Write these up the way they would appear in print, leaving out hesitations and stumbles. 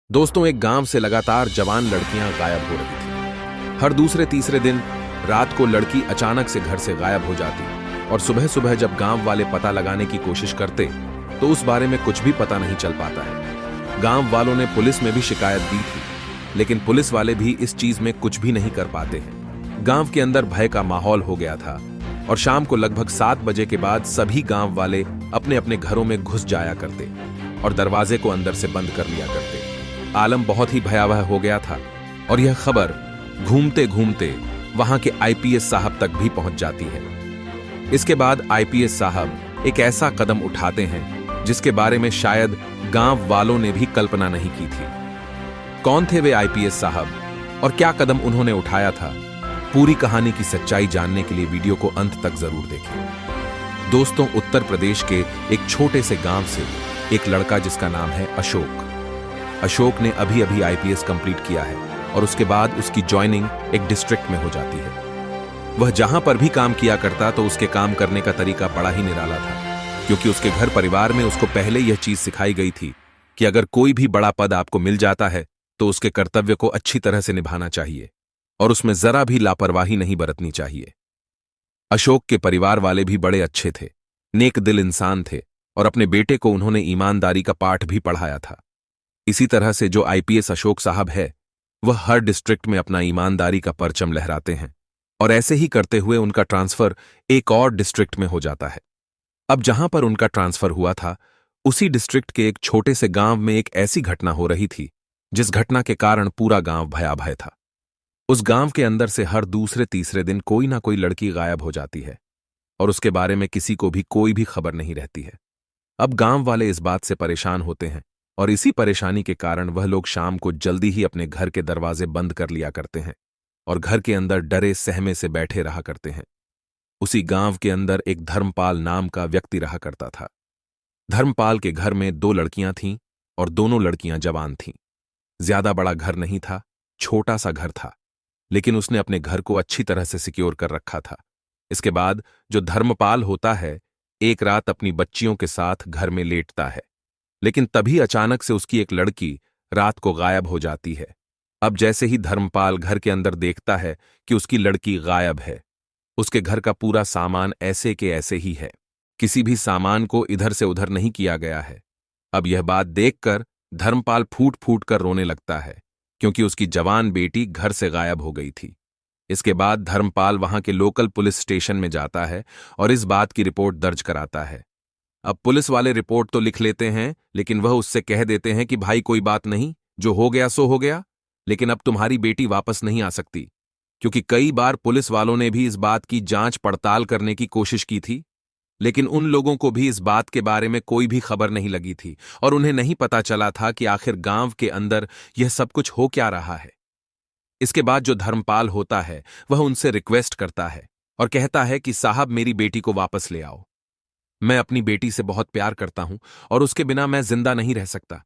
दोस्तों, एक गांव से लगातार जवान लड़कियां गायब हो रही थी। हर दूसरे तीसरे दिन रात को लड़की अचानक से घर से गायब हो जाती और सुबह सुबह जब गांव वाले पता लगाने की कोशिश करते तो उस बारे में कुछ भी पता नहीं चल पाता है। गांव वालों ने पुलिस में भी शिकायत दी थी, लेकिन पुलिस वाले भी इस चीज में कुछ भी नहीं कर पाते हैं। गांव के अंदर भय का माहौल हो गया था और शाम को लगभग 7 बजे के बाद सभी गांव वाले अपने अपने घरों में घुस जाया करते और दरवाजे को अंदर से बंद कर लिया करते। आलम बहुत ही भयावह हो गया था और यह खबर घूमते घूमते वहां के आईपीएस साहब तक भी पहुंच जाती है। इसके बाद आईपीएस साहब एक ऐसा कदम उठाते हैं जिसके बारे में शायद गांव वालों ने भी कल्पना नहीं की थी। कौन थे वे आईपीएस साहब और क्या कदम उन्होंने उठाया था? पूरी कहानी की सच्चाई जानने के लिए वीडियो को अंत तक जरूर देखें। दोस्तों, उत्तर प्रदेश के एक छोटे से गांव से एक लड़का जिसका नाम है अशोक ने अभी अभी आईपीएस कंप्लीट किया है और उसके बाद उसकी ज्वाइनिंग एक डिस्ट्रिक्ट में हो जाती है। वह जहां पर भी काम किया करता तो उसके काम करने का तरीका बड़ा ही निराला था, क्योंकि उसके घर परिवार में उसको पहले यह चीज सिखाई गई थी कि अगर कोई भी बड़ा पद आपको मिल जाता है तो उसके कर्तव्य को अच्छी तरह से निभाना चाहिए और उसमें जरा भी लापरवाही नहीं बरतनी चाहिए। अशोक के परिवार वाले भी बड़े अच्छे थे, नेक दिल इंसान थे और अपने बेटे को उन्होंने ईमानदारी का पाठ भी पढ़ाया था। इसी तरह से जो आईपीएस अशोक साहब है वह हर डिस्ट्रिक्ट में अपना ईमानदारी का परचम लहराते हैं और ऐसे ही करते हुए उनका ट्रांसफर एक और डिस्ट्रिक्ट में हो जाता है। अब जहां पर उनका ट्रांसफर हुआ था उसी डिस्ट्रिक्ट के एक छोटे से गांव में एक ऐसी घटना हो रही थी जिस घटना के कारण पूरा गांव भयाभय था। उस गांव के अंदर से हर दूसरे तीसरे दिन कोई ना कोई लड़की गायब हो जाती है और उसके बारे में किसी को भी कोई भी खबर नहीं रहती है। अब गांव वाले इस बात से परेशान होते हैं और इसी परेशानी के कारण वह लोग शाम को जल्दी ही अपने घर के दरवाजे बंद कर लिया करते हैं और घर के अंदर डरे सहमे से बैठे रहा करते हैं। उसी गांव के अंदर एक धर्मपाल नाम का व्यक्ति रहा करता था। धर्मपाल के घर में 2 लड़कियां थीं और दोनों लड़कियां जवान थीं। ज्यादा बड़ा घर नहीं था, छोटा सा घर था, लेकिन उसने अपने घर को अच्छी तरह से सिक्योर कर रखा था। इसके बाद जो धर्मपाल होता है एक रात अपनी बच्चियों के साथ घर में लेटता है, लेकिन तभी अचानक से उसकी एक लड़की रात को गायब हो जाती है। अब जैसे ही धर्मपाल घर के अंदर देखता है कि उसकी लड़की गायब है, उसके घर का पूरा सामान ऐसे के ऐसे ही है, किसी भी सामान को इधर से उधर नहीं किया गया है। अब यह बात देखकर धर्मपाल फूट फूट कर रोने लगता है, क्योंकि उसकी जवान बेटी घर से गायब हो गई थी। इसके बाद धर्मपाल वहां के लोकल पुलिस स्टेशन में जाता है और इस बात की रिपोर्ट दर्ज कराता है। अब पुलिस वाले रिपोर्ट तो लिख लेते हैं, लेकिन वह उससे कह देते हैं कि भाई कोई बात नहीं, जो हो गया सो हो गया, लेकिन अब तुम्हारी बेटी वापस नहीं आ सकती, क्योंकि कई बार पुलिस वालों ने भी इस बात की जांच पड़ताल करने की कोशिश की थी, लेकिन उन लोगों को भी इस बात के बारे में कोई भी खबर नहीं लगी थी और उन्हें नहीं पता चला था कि आखिर गांव के अंदर यह सब कुछ हो क्या रहा है। इसके बाद जो धर्मपाल होता है वह उनसे रिक्वेस्ट करता है और कहता है कि साहब मेरी बेटी को वापस ले आओ। मैं अपनी बेटी से बहुत प्यार करता हूं और उसके बिना मैं जिंदा नहीं रह सकता।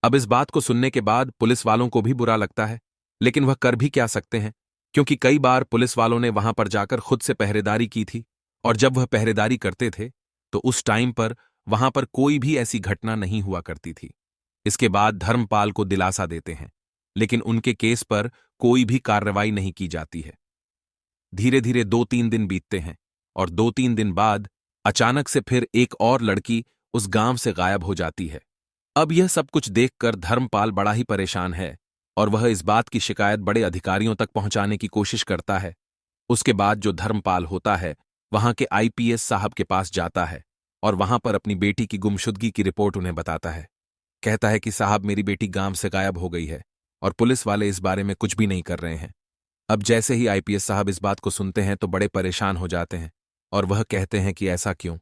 अब इस बात को सुनने के बाद पुलिस वालों को भी बुरा लगता है, लेकिन वह कर भी क्या सकते हैं, क्योंकि कई बार पुलिस वालों ने वहां पर जाकर खुद से पहरेदारी की थी और जब वह पहरेदारी करते थे तो उस टाइम पर वहां पर कोई भी ऐसी घटना नहीं हुआ करती थी। इसके बाद धर्मपाल को दिलासा देते हैं, लेकिन उनके केस पर कोई भी कार्रवाई नहीं की जाती है। धीरे धीरे 2-3 दिन बीतते हैं और 2-3 दिन बाद अचानक से फिर एक और लड़की उस गांव से गायब हो जाती है। अब यह सब कुछ देखकर धर्मपाल बड़ा ही परेशान है और वह इस बात की शिकायत बड़े अधिकारियों तक पहुंचाने की कोशिश करता है। उसके बाद जो धर्मपाल होता है वहां के आईपीएस साहब के पास जाता है और वहां पर अपनी बेटी की गुमशुदगी की रिपोर्ट उन्हें बताता है। कहता है कि साहब मेरी बेटी गांव से गायब हो गई है और पुलिस वाले इस बारे में कुछ भी नहीं कर रहे हैं। अब जैसे ही आईपीएस साहब इस बात को सुनते हैं तो बड़े परेशान हो जाते हैं और वह कहते हैं कि ऐसा क्यों,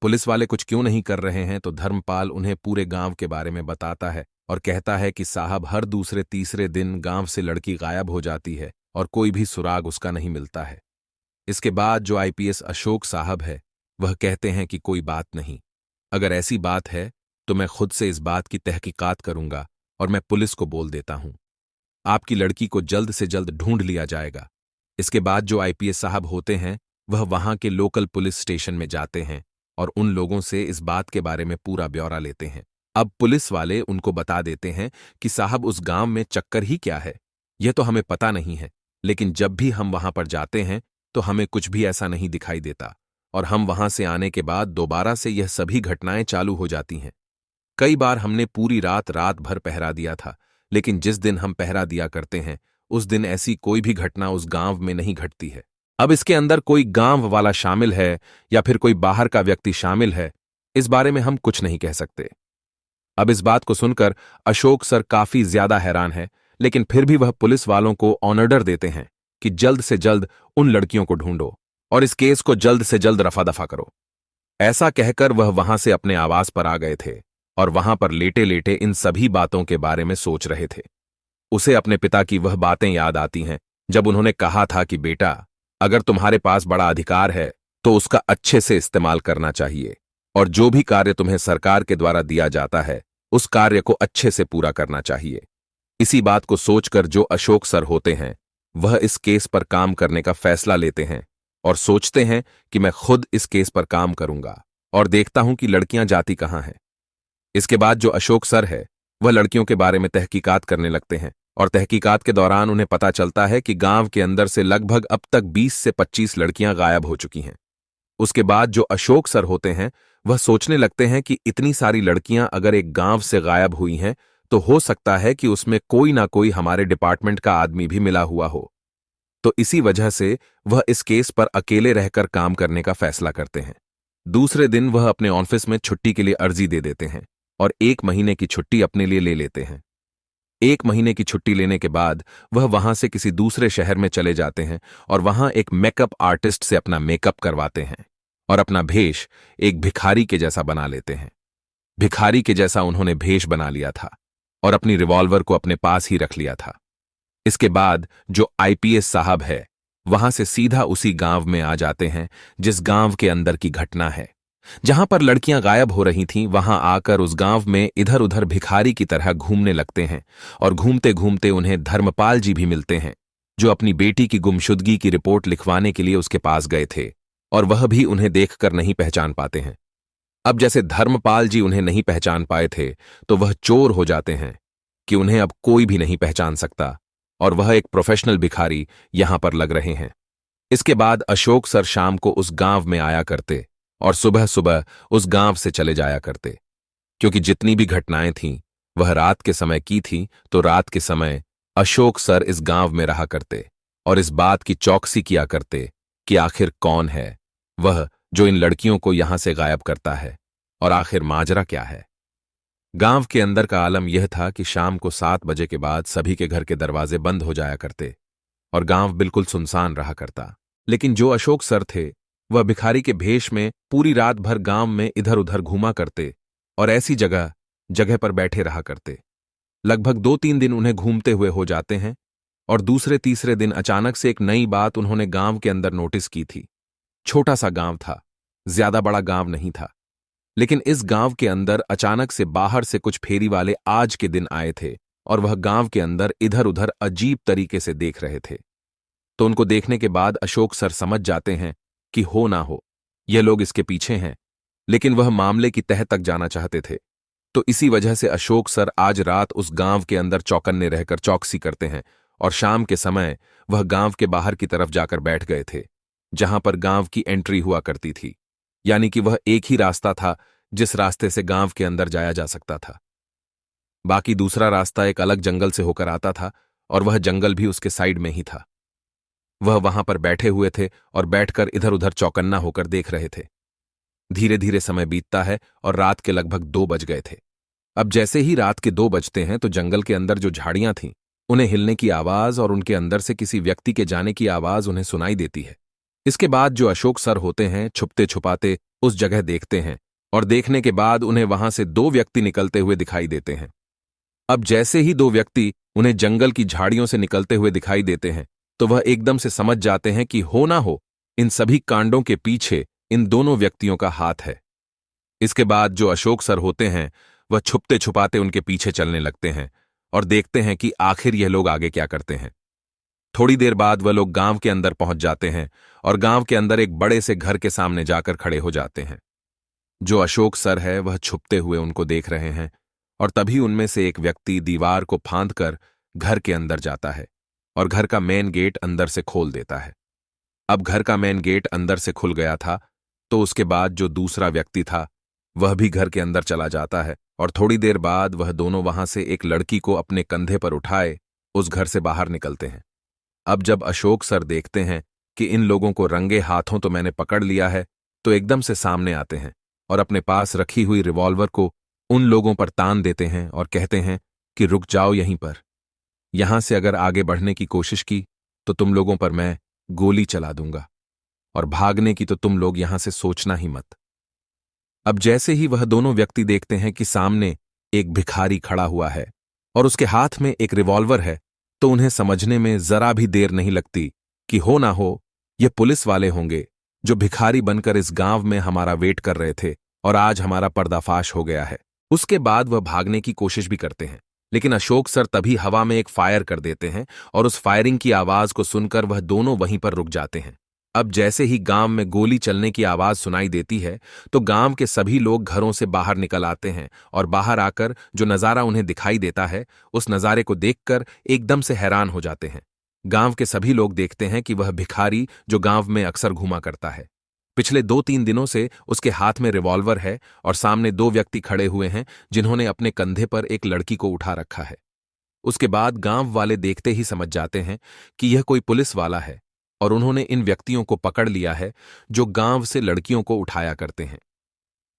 पुलिस वाले कुछ क्यों नहीं कर रहे हैं। तो धर्मपाल उन्हें पूरे गांव के बारे में बताता है और कहता है कि साहब हर दूसरे तीसरे दिन गांव से लड़की गायब हो जाती है और कोई भी सुराग उसका नहीं मिलता है। इसके बाद जो आईपीएस अशोक साहब है वह कहते हैं कि कोई बात नहीं, अगर ऐसी बात है तो मैं खुद से इस बात की तहकीकात करूंगा और मैं पुलिस को बोल देता हूं, आपकी लड़की को जल्द से जल्द ढूंढ लिया जाएगा। इसके बाद जो आईपीएस साहब होते हैं वह वहां के लोकल पुलिस स्टेशन में जाते हैं और उन लोगों से इस बात के बारे में पूरा ब्यौरा लेते हैं अब पुलिस वाले उनको बता देते हैं कि साहब उस गांव में चक्कर ही क्या है, यह तो हमें पता नहीं है, लेकिन जब भी हम वहां पर जाते हैं तो हमें कुछ भी ऐसा नहीं दिखाई देता, और हम वहां से आने के बाद दोबारा से यह सभी घटनाएं चालू हो जाती हैं। कई बार हमने पूरी रात रात भर पहरा दिया था, लेकिन जिस दिन हम पहरा दिया करते हैं उस दिन ऐसी कोई भी घटना उस गांव में नहीं घटती है। अब इसके अंदर कोई गांव वाला शामिल है या फिर कोई बाहर का व्यक्ति शामिल है, इस बारे में हम कुछ नहीं कह सकते। अब इस बात को सुनकर अशोक सर काफी ज्यादा हैरान है, लेकिन फिर भी वह पुलिस वालों को ऑर्डर देते हैं कि जल्द से जल्द उन लड़कियों को ढूंढो और इस केस को जल्द से जल्द रफा दफा करो। ऐसा कहकर वह वहां से अपने आवास पर आ गए थे और वहां पर लेटे लेटे इन सभी बातों के बारे में सोच रहे थे। उसे अपने पिता की वह बातें याद आती हैं जब उन्होंने कहा था कि बेटा, अगर तुम्हारे पास बड़ा अधिकार है तो उसका अच्छे से इस्तेमाल करना चाहिए, और जो भी कार्य तुम्हें सरकार के द्वारा दिया जाता है उस कार्य को अच्छे से पूरा करना चाहिए। इसी बात को सोचकर जो अशोक सर होते हैं वह इस केस पर काम करने का फैसला लेते हैं और सोचते हैं कि मैं खुद इस केस पर काम करूंगा और देखता हूं कि लड़कियां जाती कहां हैं। इसके बाद जो अशोक सर है वह लड़कियों के बारे में तहकीकात करने लगते हैं, और तहकीकात के दौरान उन्हें पता चलता है कि गांव के अंदर से लगभग अब तक 20 से 25 लड़कियां गायब हो चुकी हैं। उसके बाद जो अशोक सर होते हैं वह सोचने लगते हैं कि इतनी सारी लड़कियां अगर एक गांव से गायब हुई हैं तो हो सकता है कि उसमें कोई ना कोई हमारे डिपार्टमेंट का आदमी भी मिला हुआ हो। तो इसी वजह से वह इस केस पर अकेले रहकर काम करने का फैसला करते हैं। दूसरे दिन वह अपने ऑफिस में छुट्टी के लिए अर्जी दे देते हैं और 1 महीने की छुट्टी अपने लिए ले लेते हैं। 1 महीने की छुट्टी लेने के बाद वह वहां से किसी दूसरे शहर में चले जाते हैं और वहां एक मेकअप आर्टिस्ट से अपना मेकअप करवाते हैं और अपना भेष एक भिखारी के जैसा बना लेते हैं। भिखारी के जैसा उन्होंने भेष बना लिया था और अपनी रिवॉल्वर को अपने पास ही रख लिया था। इसके बाद जो आईपीएस साहब है वहां से सीधा उसी गांव में आ जाते हैं जिस गांव के अंदर की घटना है। जहां पर लड़कियां गायब हो रही थीं वहां आकर उस गांव में इधर उधर भिखारी की तरह घूमने लगते हैं, और घूमते घूमते उन्हें धर्मपाल जी भी मिलते हैं जो अपनी बेटी की गुमशुदगी की रिपोर्ट लिखवाने के लिए उसके पास गए थे, और वह भी उन्हें देखकर नहीं पहचान पाते हैं। अब जैसे धर्मपाल जी उन्हें नहीं पहचान पाए थे तो वह चोर हो जाते हैं कि उन्हें अब कोई भी नहीं पहचान सकता, और वह एक प्रोफेशनल भिखारी यहां पर लग रहे हैं। इसके बाद अशोक सर शाम को उस गांव में आया करते और सुबह सुबह उस गांव से चले जाया करते, क्योंकि जितनी भी घटनाएं थीं वह रात के समय की थी, तो रात के समय अशोक सर इस गांव में रहा करते और इस बात की चौकसी किया करते कि आखिर कौन है वह जो इन लड़कियों को यहां से गायब करता है और आखिर माजरा क्या है। गांव के अंदर का आलम यह था कि शाम को 7 बजे के बाद सभी के घर के दरवाजे बंद हो जाया करते और गांव बिल्कुल सुनसान रहा करता। लेकिन जो अशोक सर थे वह भिखारी के भेष में पूरी रात भर गांव में इधर उधर घूमा करते और ऐसी जगह जगह पर बैठे रहा करते। लगभग 2-3 दिन उन्हें घूमते हुए हो जाते हैं, और दूसरे तीसरे दिन अचानक से एक नई बात उन्होंने गांव के अंदर नोटिस की थी। छोटा सा गांव था, ज्यादा बड़ा गांव नहीं था, लेकिन इस गांव के अंदर अचानक से बाहर से कुछ फेरी वाले आज के दिन आए थे और वह गांव के अंदर इधर उधर अजीब तरीके से देख रहे थे। तो उनको देखने के बाद अशोक सर समझ जाते हैं कि हो ना हो यह लोग इसके पीछे हैं, लेकिन वह मामले की तह तक जाना चाहते थे। तो इसी वजह से अशोक सर आज रात उस गांव के अंदर चौकन्ने रहकर चौकसी करते हैं, और शाम के समय वह गांव के बाहर की तरफ जाकर बैठ गए थे जहां पर गांव की एंट्री हुआ करती थी, यानी कि वह एक ही रास्ता था जिस रास्ते से गांव के अंदर जाया जा सकता था। बाकी दूसरा रास्ता एक अलग जंगल से होकर आता था और वह जंगल भी उसके साइड में ही था। वह वहां पर बैठे हुए थे और बैठकर इधर उधर चौकन्ना होकर देख रहे थे। धीरे धीरे समय बीतता है और रात के लगभग 2 बज गए थे। अब जैसे ही रात के 2 बजते हैं तो जंगल के अंदर जो झाड़ियां थीं उन्हें हिलने की आवाज और उनके अंदर से किसी व्यक्ति के जाने की आवाज उन्हें सुनाई देती है। इसके बाद जो अशोक सर होते हैं छुपते छुपाते उस जगह देखते हैं, और देखने के बाद उन्हें वहां से 2 व्यक्ति निकलते हुए दिखाई देते हैं। अब जैसे ही 2 व्यक्ति उन्हें जंगल की झाड़ियों से निकलते हुए दिखाई देते हैं तो वह एकदम से समझ जाते हैं कि हो ना हो इन सभी कांडों के पीछे इन दोनों व्यक्तियों का हाथ है। इसके बाद जो अशोक सर होते हैं वह छुपते छुपाते उनके पीछे चलने लगते हैं और देखते हैं कि आखिर यह लोग आगे क्या करते हैं। थोड़ी देर बाद वह लोग गांव के अंदर पहुंच जाते हैं और गांव के अंदर एक बड़े से घर के सामने जाकर खड़े हो जाते हैं। जो अशोक सर है वह छुपते हुए उनको देख रहे हैं और तभी उनमें से एक व्यक्ति दीवार को फांदकर घर के अंदर जाता है और घर का मेन गेट अंदर से खोल देता है। अब घर का मेन गेट अंदर से खुल गया था, तो उसके बाद जो दूसरा व्यक्ति था वह भी घर के अंदर चला जाता है और थोड़ी देर बाद वह दोनों वहां से एक लड़की को अपने कंधे पर उठाए उस घर से बाहर निकलते हैं। अब जब अशोक सर देखते हैं कि इन लोगों को रंगे हाथों तो मैंने पकड़ लिया है, तो एकदम से सामने आते हैं और अपने पास रखी हुई रिवॉल्वर को उन लोगों पर तान देते हैं और कहते हैं कि रुक जाओ यहीं पर, यहां से अगर आगे बढ़ने की कोशिश की तो तुम लोगों पर मैं गोली चला दूंगा, और भागने की तो तुम लोग यहां से सोचना ही मत। अब जैसे ही वह दोनों व्यक्ति देखते हैं कि सामने एक भिखारी खड़ा हुआ है और उसके हाथ में एक रिवॉल्वर है, तो उन्हें समझने में जरा भी देर नहीं लगती कि हो ना हो ये पुलिस वाले होंगे जो भिखारी बनकर इस गांव में हमारा वेट कर रहे थे और आज हमारा पर्दाफाश हो गया है। उसके बाद वह भागने की कोशिश भी करते हैं, लेकिन अशोक सर तभी हवा में एक फायर कर देते हैं और उस फायरिंग की आवाज को सुनकर वह दोनों वहीं पर रुक जाते हैं। अब जैसे ही गांव में गोली चलने की आवाज सुनाई देती है, तो गांव के सभी लोग घरों से बाहर निकल आते हैं और बाहर आकर जो नजारा उन्हें दिखाई देता है, उस नजारे को देखकर एकदम से हैरान हो जाते हैं। गांव के सभी लोग देखते हैं कि वह भिखारी जो गांव में अक्सर घूमा करता है, पिछले 2-3 दिनों से उसके हाथ में रिवॉल्वर है और सामने 2 व्यक्ति खड़े हुए हैं जिन्होंने अपने कंधे पर एक लड़की को उठा रखा है। उसके बाद गांव वाले देखते ही समझ जाते हैं कि यह कोई पुलिस वाला है और उन्होंने इन व्यक्तियों को पकड़ लिया है जो गांव से लड़कियों को उठाया करते हैं।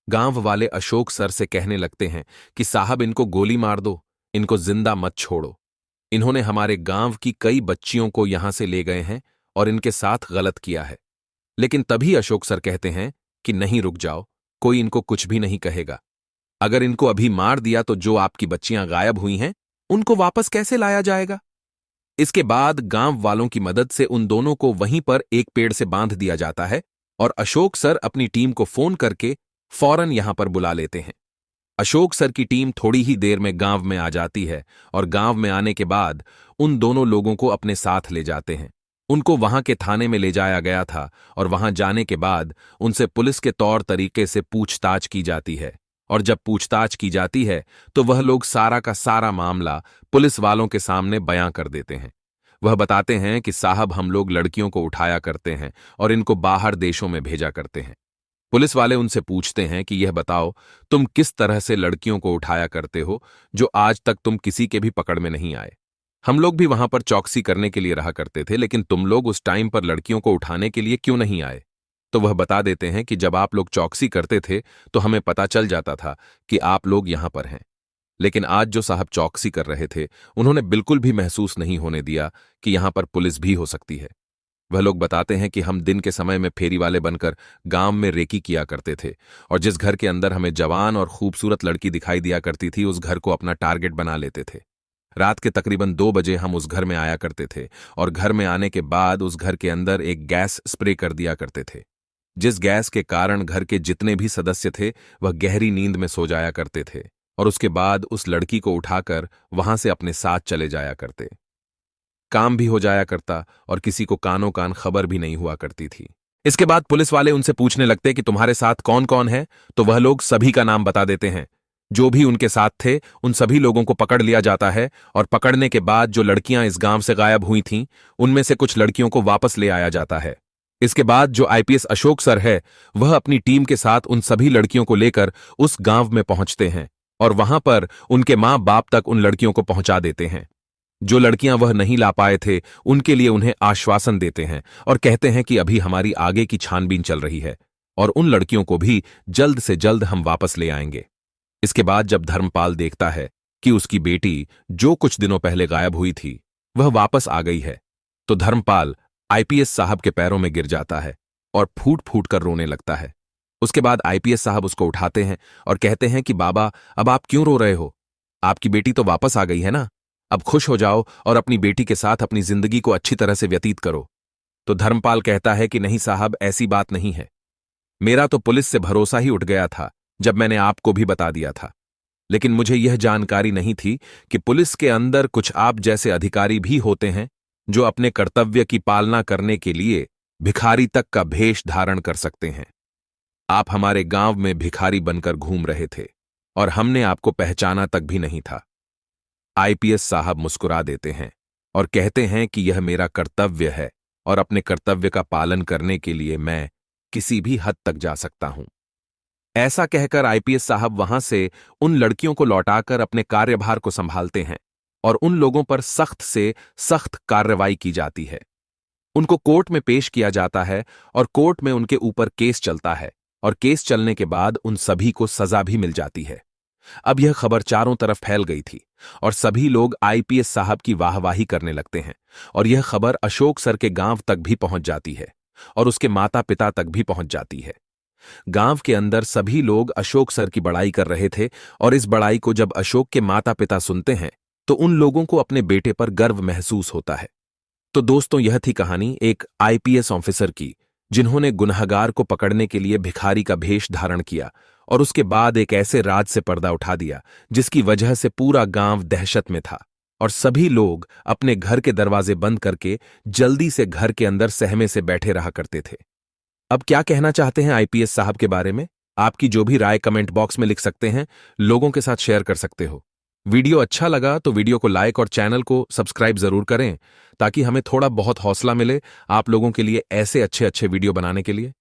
गांव वाले अशोक सर से कहने लगते हैं कि साहब इनको गोली मार दो, इनको जिंदा मत छोड़ो, इन्होंने हमारे गांव की कई बच्चियों को यहां से ले गए हैं और इनके साथ गलत किया है। लेकिन तभी अशोक सर कहते हैं कि नहीं, रुक जाओ, कोई इनको कुछ भी नहीं कहेगा। अगर इनको अभी मार दिया तो जो आपकी बच्चियां गायब हुई हैं उनको वापस कैसे लाया जाएगा। इसके बाद गांव वालों की मदद से उन दोनों को वहीं पर एक पेड़ से बांध दिया जाता है और अशोक सर अपनी टीम को फोन करके फौरन यहां पर बुला लेते हैं। अशोक सर की टीम थोड़ी ही देर में गांव में आ जाती है और गांव में आने के बाद उन दोनों लोगों को अपने साथ ले जाते हैं। उनको वहां के थाने में ले जाया गया था और वहां जाने के बाद उनसे पुलिस के तौर तरीके से पूछताछ की जाती है और जब पूछताछ की जाती है तो वह लोग सारा का सारा मामला पुलिस वालों के सामने बयां कर देते हैं। वह बताते हैं कि साहब हम लोग लड़कियों को उठाया करते हैं और इनको बाहर देशों में भेजा करते हैं। पुलिस वाले उनसे पूछते हैं कि यह बताओ तुम किस तरह से लड़कियों को उठाया करते हो जो आज तक तुम किसी के भी पकड़ में नहीं आए। हम लोग भी वहां पर चौकसी करने के लिए रहा करते थे, लेकिन तुम लोग उस टाइम पर लड़कियों को उठाने के लिए क्यों नहीं आए। तो वह बता देते हैं कि जब आप लोग चौकसी करते थे तो हमें पता चल जाता था कि आप लोग यहां पर हैं, लेकिन आज जो साहब चौकसी कर रहे थे उन्होंने बिल्कुल भी महसूस नहीं होने दिया कि यहां पर पुलिस भी हो सकती है। वह लोग बताते हैं कि हम दिन के समय में फेरी वाले बनकर गांव में रेकी किया करते थे और जिस घर के अंदर हमें जवान और खूबसूरत लड़की दिखाई दिया करती थी उस घर को अपना टारगेट बना लेते थे। रात के तकरीबन 2 बजे हम उस घर में आया करते थे और घर में आने के बाद उस घर के अंदर एक गैस स्प्रे कर दिया करते थे, जिस गैस के कारण घर के जितने भी सदस्य थे वह गहरी नींद में सो जाया करते थे और उसके बाद उस लड़की को उठाकर वहां से अपने साथ चले जाया करते। काम भी हो जाया करता और किसी को कानों कान खबर भी नहीं हुआ करती थी। इसके बाद पुलिस वाले उनसे पूछने लगते कि तुम्हारे साथ कौन कौन है, तो वह लोग सभी का नाम बता देते हैं। जो भी उनके साथ थे उन सभी लोगों को पकड़ लिया जाता है और पकड़ने के बाद जो लड़कियां इस गांव से गायब हुई थीं उनमें से कुछ लड़कियों को वापस ले आया जाता है। इसके बाद जो आईपीएस अशोक सर है वह अपनी टीम के साथ उन सभी लड़कियों को लेकर उस गांव में पहुंचते हैं और वहां पर उनके मां बाप तक उन लड़कियों को पहुंचा देते हैं। जो लड़कियां वह नहीं ला पाए थे उनके लिए उन्हें आश्वासन देते हैं और कहते हैं कि अभी हमारी आगे की छानबीन चल रही है और उन लड़कियों को भी जल्द से जल्द हम वापस ले आएंगे। इसके बाद जब धर्मपाल देखता है कि उसकी बेटी जो कुछ दिनों पहले गायब हुई थी वह वापस आ गई है, तो धर्मपाल आईपीएस साहब के पैरों में गिर जाता है और फूट फूट कर रोने लगता है। उसके बाद आईपीएस साहब उसको उठाते हैं और कहते हैं कि बाबा अब आप क्यों रो रहे हो, आपकी बेटी तो वापस आ गई है ना, अब खुश हो जाओ और अपनी बेटी के साथ अपनी जिंदगी को अच्छी तरह से व्यतीत करो। तो धर्मपाल कहता है कि नहीं साहब, ऐसी बात नहीं है, मेरा तो पुलिस से भरोसा ही उठ गया था जब मैंने आपको भी बता दिया था, लेकिन मुझे यह जानकारी नहीं थी कि पुलिस के अंदर कुछ आप जैसे अधिकारी भी होते हैं जो अपने कर्तव्य की पालना करने के लिए भिखारी तक का भेष धारण कर सकते हैं। आप हमारे गांव में भिखारी बनकर घूम रहे थे और हमने आपको पहचाना तक भी नहीं था। आईपीएस साहब मुस्कुरा देते हैं और कहते हैं कि यह मेरा कर्तव्य है और अपने कर्तव्य का पालन करने के लिए मैं किसी भी हद तक जा सकता हूं। ऐसा कहकर आईपीएस साहब वहां से उन लड़कियों को लौटाकर अपने कार्यभार को संभालते हैं और उन लोगों पर सख्त से सख्त कार्रवाई की जाती है। उनको कोर्ट में पेश किया जाता है और कोर्ट में उनके ऊपर केस चलता है और केस चलने के बाद उन सभी को सजा भी मिल जाती है। अब यह खबर चारों तरफ फैल गई थी और सभी लोग आईपीएस साहब की वाहवाही करने लगते हैं और यह खबर अशोक सर के गांव तक भी पहुंच जाती है और उसके माता पिता तक भी पहुंच जाती है। गांव के अंदर सभी लोग अशोक सर की बड़ाई कर रहे थे और इस बड़ाई को जब अशोक के माता पिता सुनते हैं तो उन लोगों को अपने बेटे पर गर्व महसूस होता है। तो दोस्तों, यह थी कहानी एक आईपीएस ऑफिसर की जिन्होंने गुनहगार को पकड़ने के लिए भिखारी का भेष धारण किया और उसके बाद एक ऐसे राज से पर्दा उठा दिया जिसकी वजह से पूरा गांव दहशत में था और सभी लोग अपने घर के दरवाजे बंद करके जल्दी से घर के अंदर सहमे से बैठे रहा करते थे। अब क्या कहना चाहते हैं आईपीएस साहब के बारे में? आपकी जो भी राय कमेंट बॉक्स में लिख सकते हैं, लोगों के साथ शेयर कर सकते हो। वीडियो अच्छा लगा तो वीडियो को लाइक और चैनल को सब्सक्राइब जरूर करें ताकि हमें थोड़ा बहुत हौसला मिले आप लोगों के लिए ऐसे अच्छे अच्छे वीडियो बनाने के लिए।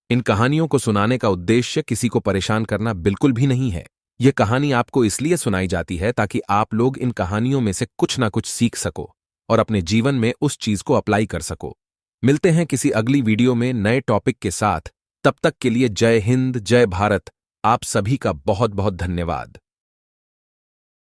इन कहानियों को सुनाने का उद्देश्य किसी को परेशान करना बिल्कुल भी नहीं है। यह कहानी आपको इसलिए सुनाई जाती है ताकि आप लोग इन कहानियों में से कुछ ना कुछ सीख सको और अपने जीवन में उस चीज को अप्लाई कर सको। मिलते हैं किसी अगली वीडियो में नए टॉपिक के साथ। तब तक के लिए जय हिंद, जय भारत। आप सभी का बहुत बहुत धन्यवाद।